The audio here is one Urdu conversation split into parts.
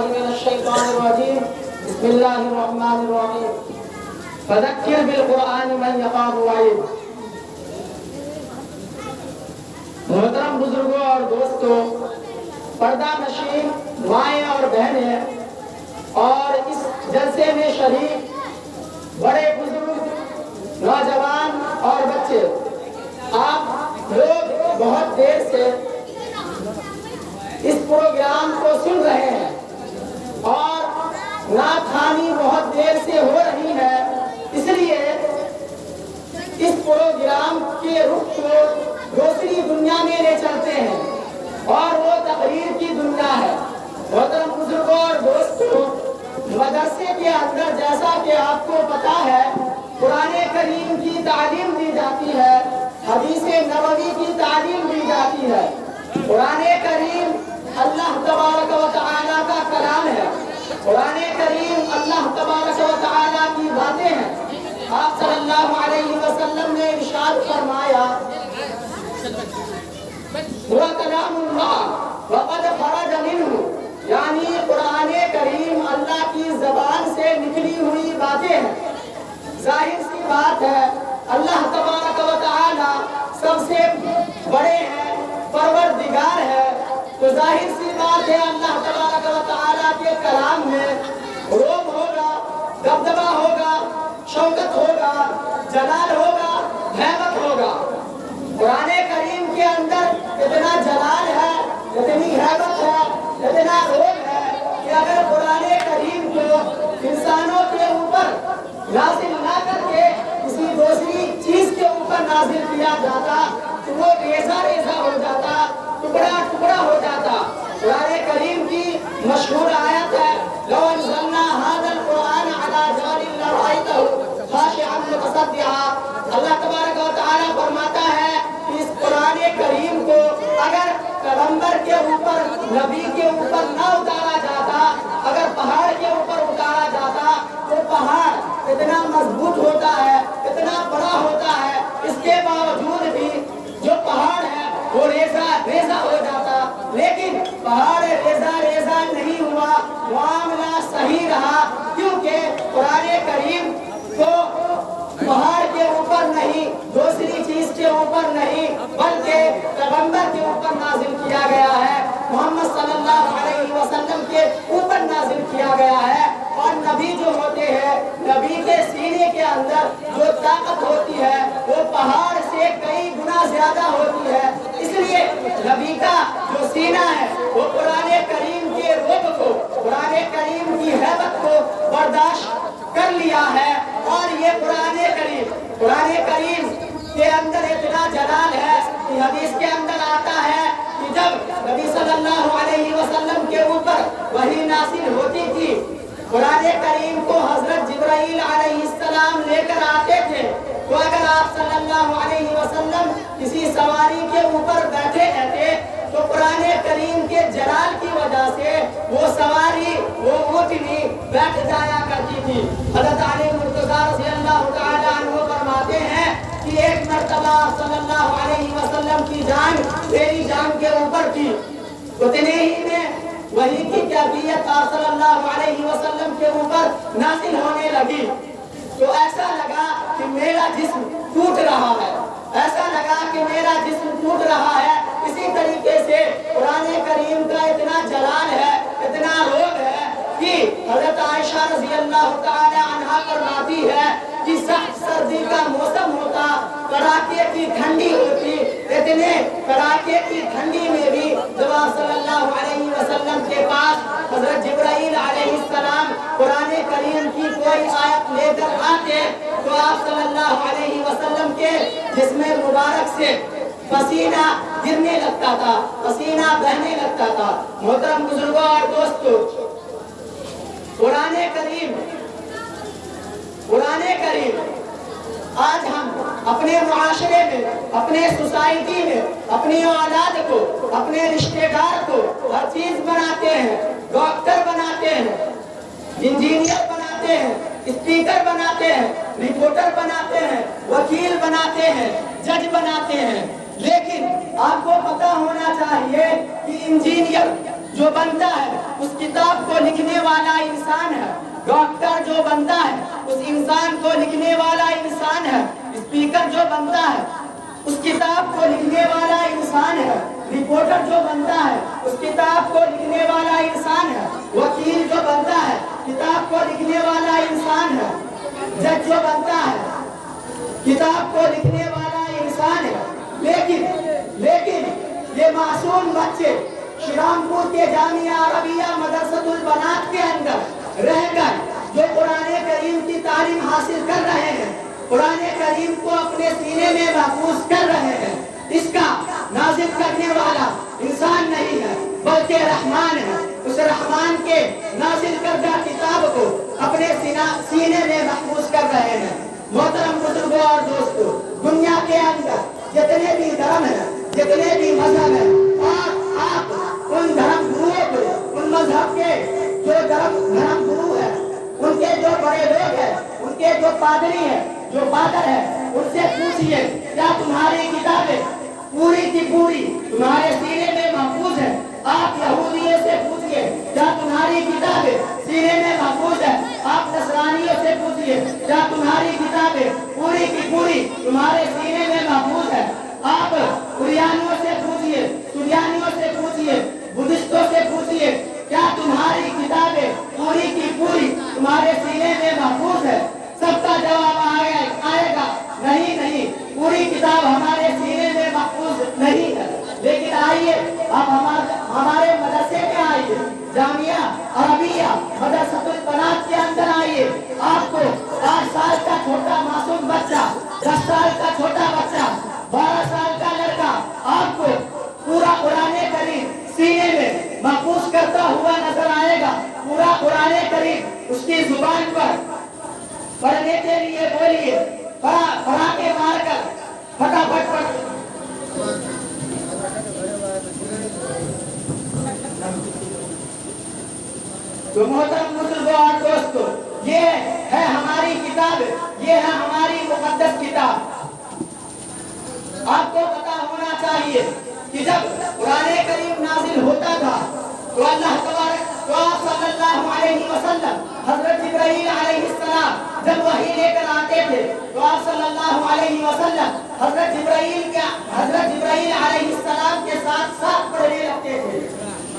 من الشيطان الرجيم بسم الله الرحمن الرحيم فذكر بالقرآن من يخاف وعيد. محترم بزرگوں اور دوستوں، پردہ نشین مائیں اور بہنیں اور اس جلسے میں شریک بڑے بزرگ، نوجوان اور بچے، آپ لوگ بہت دیر سے اس پروگرام کو سن رہے ہیں اور نعت خوانی بہت دیر سے ہو رہی ہے، اس لیے اس پروگرام کے رخ کو دوسری دنیا میں لے چلتے ہیں اور وہ تقریر کی دنیا ہے۔ محترم بزرگوں اور دوستوں، مدرسے کے اندر جیسا کہ آپ کو پتا ہے قرآن کریم کی تعلیم دی جاتی ہے، حدیث نبوی کی تعلیم دی جاتی ہے۔ قرآن کریم اللہ تبارک و تعالیٰ کا کلام ہے، قرآن کریم اللہ تبارک و تعالیٰ کی باتیں ہیں۔ آپ صلی اللہ علیہ وسلم نے ارشاد فرمایا وہ کلام اللہ وقد خرج منہ، یعنی قرآن کریم اللہ کی زبان سے نکلی ہوئی باتیں ہیں۔ ظاہر سی بات ہے اللہ تبارک و تعالی سب سے بڑے ہیں، پروردگار ہے، تو ظاہر سی بات ہے اللہ تبارک و تعالی کے کلام میں روب ہوگا، دبدبہ ہوگا، شوکت ہوگا، جلال ہوگا، ہیبت ہوگا۔ قرآن کریم کے اندر اتنا جلال ہے، اتنی ہیبت ہے، اتنا روب ہے کہ اگر قرآن کریم کو انسانوں کے اوپر نازل نہ کر کے کسی دوسری چیز کے اوپر نازل کیا جاتا تو وہ ریزہ ریزہ ہو جاتا، ٹکڑا ٹکڑا ہو جاتا۔ قرآن کریم کی مشہور آیت ہے لو انزلنا هذا القرآن على جبل لرأيته خاشعا متصدعا۔ اللہ تبارک و تعالی فرماتا ہے کہ اس قرآن کریم کو اگر پیغمبر کے اوپر، نبی کے اوپر نہ اتارا جاتا، اگر پہاڑ کے اوپر اتارا جاتا تو پہاڑ اتنا مضبوط ہوتا ہے، اتنا بڑا ہوتا ہے، اس کے باوجود بھی جو پہاڑ ہے وہ ریزہ ریزہ ہو جاتا، لیکن پہاڑ ریزہ ریزہ نہیں ہوا، معاملہ صحیح رہا، کیونکہ قرآن کریم کو پہاڑ کے اوپر نہیں، دوسری چیز کے اوپر نہیں، بلکہ پیغمبر کے اوپر نازل کیا گیا ہے، محمد صلی اللہ علیہ وسلم کے اوپر نازل کیا گیا ہے۔ اور نبی جو ہوتے ہیں، نبی کے سینے کے اندر جو طاقت ہوتی ہے وہ پہاڑ سے کئی گنا زیادہ ہوتی ہے، اس لیے نبی کا جو سینہ ہے وہ قرآن کریم کے روب کو، قرآن کریم کی ہیبت کو برداشت کر لیا ہے۔ اور یہ قرآن کریم کے اندر اتنا جلال ہے کہ حدیث کے اندر آتا ہے کہ جب نبی صلی اللہ علیہ وسلم کے اوپر وحی نازل ہوتی تھی، قرآن کریم کو حضرت جبرائیل علیہ السلام لے کر آتے تھے، تو اگر آپ صلی اللہ علیہ وسلم کسی سواری کے اوپر بیٹھے رہتے تو قرآن کریم کے جلال کی وجہ سے وہ سواری، وہ اونٹنی بیٹھ جایا کرتی تھی۔ حضرت علی مرتضیٰ رضی اللہ تعالیٰ عنہ فرماتے ہیں کہ ایک مرتبہ صلی اللہ علیہ وسلم کی جان میری جان کے اوپر تھی، اتنے ہی میں وحی کی کیفیت آپ صلی اللہ علیہ وسلم کے اوپر نازل ہونے لگی، تو ایسا لگا کہ میرا جسم ٹوٹ رہا ہے، ایسا لگا کہ میرا جسم ٹوٹ رہا ہے۔ اسی طریقے سے قرآن کریم کا اتنا جلال ہے، اتنا روب ہے کہ حضرت عائشہ رضی اللہ تعالی عنہا فرماتی ہے کہ سخت سردی کا موسم ہوتا، کڑاکے کی ٹھنڈی ہوتی، اتنے کڑاکے کی ٹھنڈی میں بھی جب آپ صلی اللہ علیہ وسلم کے پاس حضرت جبرائیل علیہ السلام قرآن کریم کی کوئی آیت لے کر آتے تو آپ صلی اللہ علیہ وسلم کے جسم مبارک سے پسینہ گرنے لگتا تھا، پسینہ بہنے لگتا تھا۔ محترم بزرگوں اور دوستوں، قرآن کریم آج ہم اپنے معاشرے میں، اپنے سوسائٹی میں اپنی اولاد کو، اپنے رشتہ دار کو ہر چیز بناتے ہیں، ڈاکٹر بناتے ہیں، انجینئر بناتے ہیں، اسپیکر بناتے ہیں، رپورٹر بناتے ہیں، وکیل بناتے ہیں، جج بناتے ہیں، لیکن آپ کو پتہ ہونا چاہیے کہ انجینئر جو بنتا ہے اس کتاب کو لکھنے والا انسان ہے، ڈاکٹر جو بنتا ہے اس انسان کو لکھنے والا انسان ہے، اسپیکر جو بنتا ہے اس کتاب کو لکھنے والا انسان ہے، رپورٹر جو بنتا ہے اس کتاب کو لکھنے والا انسان ہے، وکیل جو بنتا ہے کتاب کو لکھنے والا انسان ہے، جج جو بنتا ہے کتاب کو لکھنے والا انسان ہے۔ لیکن یہ معصوم بچے شیرامپور کے جامعہ عربیہ مدرسۃ البنات کے اندر رہ کر جو قرآن کریم کی تعلیم حاصل کر رہے ہیں، قرآن کریم کو اپنے سینے میں محفوظ کر رہے ہیں، اس کا نازل کرنے والا انسان نہیں ہے بلکہ رحمان ہے۔ اس رحمان کے نازل کردہ کتاب کو اپنے سینے میں محفوظ کر رہے ہیں۔ محترم بزرگوں اور دوستوں، دنیا کے اندر جتنے بھی دھرم ہیں، جتنے بھی مذہب ہیں، آپ ان دھرم گروؤں کو، ان مذہب کے جو دھرم گرو ہیں، ان کے جو بڑے لوگ ہیں، ان کے جو پادری ہیں، جو فادر ہیں، ان سے پوچھئے کیا تمہاری کتابیں پوری کی پوری تمہارے سینے میں محفوظ ہے؟ آپ یہودیوں سے پوچھئے کیا تمہاری کتابیں سینے میں محفوظ ہے؟ آپ نصرانیوں سے پوچھئے کیا تمہاری کتابیں پوری کی پوری تمہارے سینے میں محفوظ ہے؟ آپ قریانیوں سے پوچھئے، سریانیوں سے پوچھئے، بدھسٹوں سے پوچھئے کیا تمہاری کتابیں پوری کی پوری تمہارے سینے میں محفوظ ہے؟ سب کا جواب آئے گا نہیں، پوری کتاب ہمارے سینے میں محفوظ نہیں ہے۔ لیکن آئیے آپ ہمارے مدرسے میں آئیے، جامعہ عربیہ مدرسۃ البنات کے اندر آئیے، آپ کو 8 سال کا چھوٹا معصوم بچہ، 10 سال کا چھوٹا بچہ، 12 سال کا لڑکا آپ کو پورا قرآن کریم سینے میں محفوظ کرتا ہوا نظر آئے گا۔ پورا قرآن کریم اس کی زبان پر پڑھنے کے لیے بولیے، پڑھا کے مار کر فٹافٹ پڑھ۔ تو محترم بزرگوں اور دوستوں، یہ ہے ہماری کتاب، یہ ہے ہماری مقدس کتاب۔ آپ کو پتا ہونا چاہیے کہ جب قرآن کریم نازل ہوتا تھا تو اللہ تبارک صلی اللہ علیہ وسلم حضرت جبرائیل علیہ السلام جب وحی لے کر آتے تھے تو آپ صلی اللہ علیہ وسلم حضرت جبرائیل علیہ السلام کے ساتھ پڑھنے لگتے تھے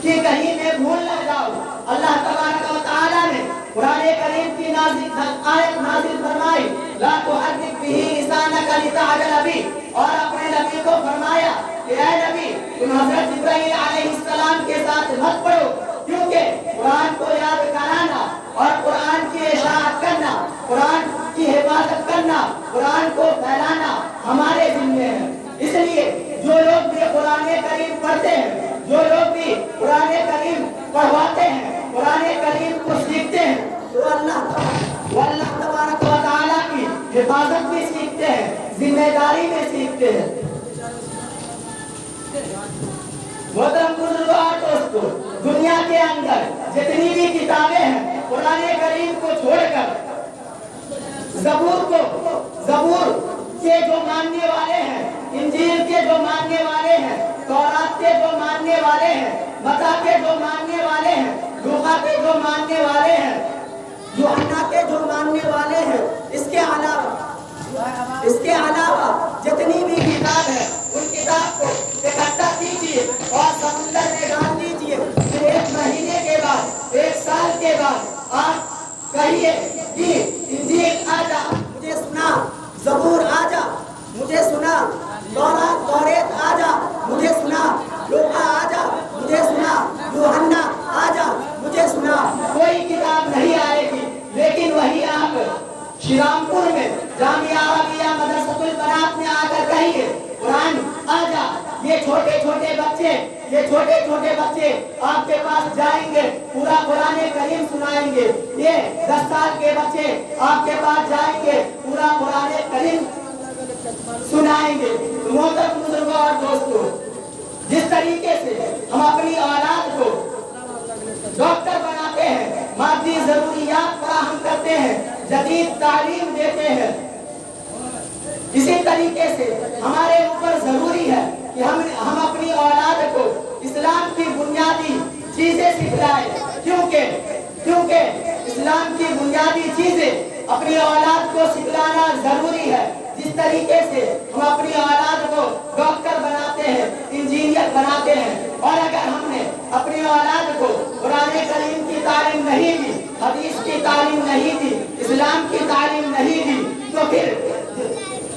کہ کہیں میں بھول نہ جاؤں۔ اللہ تبارک و تعالیٰ نے قرآن کریم کی آیت نازل فرمائی، لا تحرک بہ لسانک لتعجل بہ، اور اپنے نبی کو فرمایا کہ اے نبی تم حضرت جبرائیل علیہ السلام کے ساتھ مت پڑھو، کیونکہ قرآن کو یاد کرانا اور قرآن کی اشاعت کرنا، قرآن کی حفاظت کرنا، قرآن کو پھیلانا ہمارے ذمہ ہے۔ اس لیے جو لوگ بھی قرآن کریم پڑھتے ہیں، جو لوگ بھی قرآن کریم پڑھواتے ہیں، قرآن کریم کو سیکھتے ہیں، تو اللہ تبارک و تعالیٰ کی حفاظت بھی سیکھتے ہیں، ذمہ داری بھی سیکھتے ہیں۔ محترم بزرگوں اور دوستوں، دنیا کے اندر جتنی بھی کتابیں ہیں قرآن کریم کو چھوڑ کر زبور کے جو ماننے والے ہیں، انجیل کے جو ماننے والے ہیں، تورات کے جو ماننے والے ہیں، متی کے جو ماننے والے ہیں، لوقا کے جو ماننے والے ہیں، یوحنا کے جو ماننے والے ہیں، اس کے علاوہ جتنی بھی کتاب ہے ان کتاب کو اکٹھا کیجیے اور سمندر میں ڈال دیجیے۔ پھر 1 مہینے کے بعد، 1 سال کے بعد آپ کہیے کہ انجیل آ جا مجھے سنا، زبور آ جا مجھے سنا، توریت آ جا مجھے سنا، لوقا آ جا مجھے سنا، یوحنا آ جا مجھے سنا، کوئی کتاب نہیں آئے گی۔ لیکن وہی آپ شیرامپور میں جامعہ عربیہ مدرسۃ البنات میں آ کر کہیے قرآن آ جا، یہ چھوٹے چھوٹے بچے آپ کے پاس جائیں گے، پورا قرآن کریم سنائیں گے۔ یہ 10 سال کے بچے آپ کے پاس جائیں گے، پورا قرآن کریم سنائیں گے۔ محترم بزرگوں اور دوستوں، جس طریقے سے ہم اپنی اولاد کو ڈاکٹر بناتے ہیں، مادی ضروریات فراہم کرتے ہیں، جدید تعلیم دیتے ہیں، اسی طریقے سے ہمارے اوپر ضروری ہے کہ ہم اپنی اولاد کو اسلام کی بنیادی چیزیں سکھلائے، کیونکہ اسلام کی بنیادی چیزیں اپنی اولاد کو سکھلانا ضروری ہے۔ جس طریقے سے ہم اپنی اولاد کو ڈاکٹر بناتے ہیں، انجینئر بناتے ہیں، اور اگر ہم نے اپنی اولاد کو قرآن کریم کی تعلیم نہیں دی، حدیث کی تعلیم نہیں دی، اسلام کی تعلیم نہیں دی، تو پھر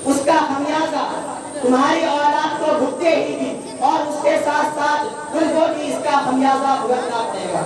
اس کا خمیازہ تمہاری اولاد کو بھگتے ہی گی، اور اس کے ساتھ ساتھ تم کو بھی اس کا خمیازہ بھگتنا پڑے گا۔